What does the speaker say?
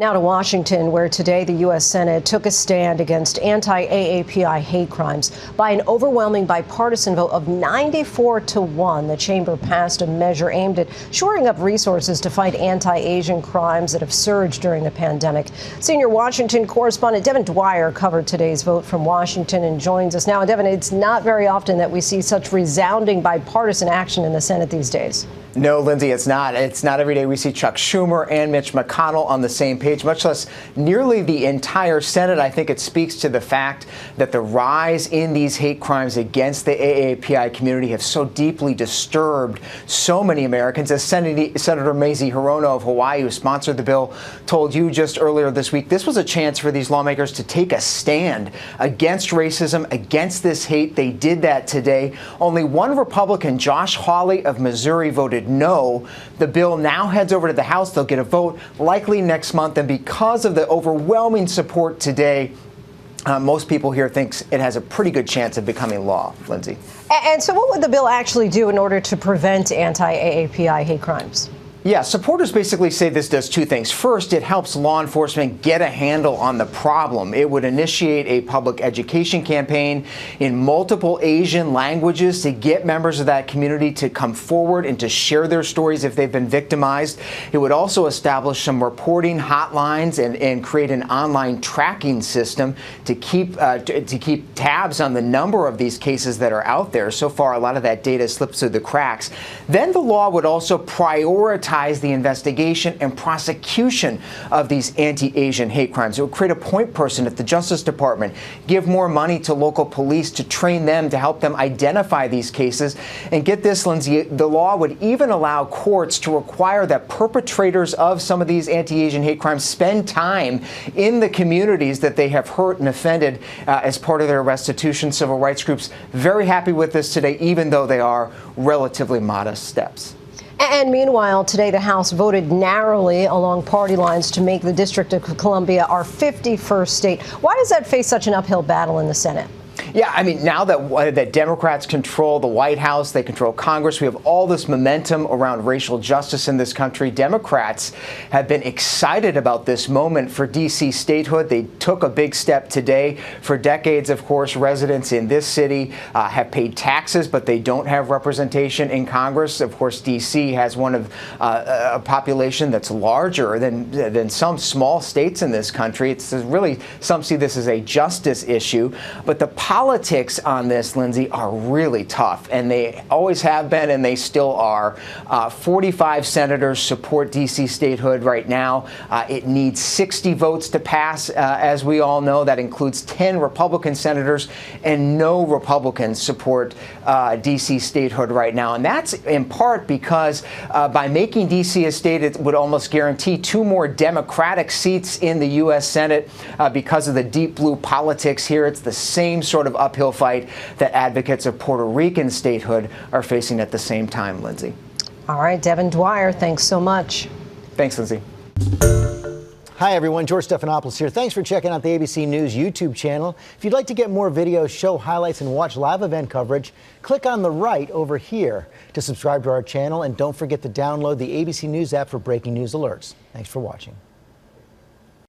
Now to Washington, where today the U.S. Senate took a stand against anti-AAPI hate crimes. By an overwhelming bipartisan vote of 94-1, the chamber passed a measure aimed at shoring up resources to fight anti-Asian crimes that have surged during the pandemic. Senior Washington correspondent Devin Dwyer covered today's vote from Washington and joins us now. Devin, it's not very often that we see such resounding bipartisan action in the Senate these days. No, Lindsay, it's not. It's not every day we see Chuck Schumer and Mitch McConnell on the same page, much less nearly the entire Senate. I think it speaks to the fact that the rise in these hate crimes against the AAPI community have so deeply disturbed so many Americans. As Senator Mazie Hirono of Hawaii, who sponsored the bill, told you just earlier this week, this was a chance for these lawmakers to take a stand against racism, against this hate. They did that today. Only one Republican, Josh Hawley of Missouri, voted no. The bill now heads over to the House. They'll get a vote likely next month. And because of the overwhelming support today, most people here think it has a pretty good chance of becoming law, Lindsay. And so what would the bill actually do in order to prevent anti-AAPI hate crimes? Yeah, supporters basically say this does two things. First, it helps law enforcement get a handle on the problem. It would initiate a public education campaign in multiple Asian languages to get members of that community to come forward and to share their stories if they've been victimized. It would also establish some reporting hotlines and create an online tracking system to keep tabs on the number of these cases that are out there. So far, a lot of that data slips through the cracks. Then the law would also prioritize the investigation and prosecution of these anti-Asian hate crimes. It would create a point person at the Justice Department, give more money to local police to train them to help them identify these cases. And get this, Lindsay, the law would even allow courts to require that perpetrators of some of these anti-Asian hate crimes spend time in the communities that they have hurt and offended as part of their restitution. Civil rights groups very happy with this today, even though they are relatively modest steps. And meanwhile, today the House voted narrowly along party lines to make the District of Columbia our 51st state. Why does that face such an uphill battle in the Senate? Yeah, I mean, now that Democrats control the White House, they control Congress, we have all this momentum around racial justice in this country. Democrats have been excited about this moment for D.C. statehood. They took a big step today. For decades, of course, residents in this city have paid taxes, but they don't have representation in Congress. Of course, D.C. has one of a population that's larger than some small states in this country. It's really, some see this as a justice issue, but the politics on this, Lindsay, are really tough, and they always have been, and they still are. 45 senators support D.C. statehood right now. It needs 60 votes to pass, as we all know. That includes 10 Republican senators, and no Republicans support D.C. statehood right now. And that's in part because by making D.C. a state, it would almost guarantee 2 more Democratic seats in the U.S. Senate because of the deep blue politics here. It's the same sort of uphill fight that advocates of Puerto Rican statehood are facing at the same time, Lindsay. All right, Devin Dwyer, thanks so much. Thanks, Lindsay. Hi, everyone. George Stephanopoulos here. Thanks for checking out the ABC News YouTube channel. If you'd like to get more videos, show highlights, and watch live event coverage, click on the right over here to subscribe to our channel. And don't forget to download the ABC News app for breaking news alerts. Thanks for watching.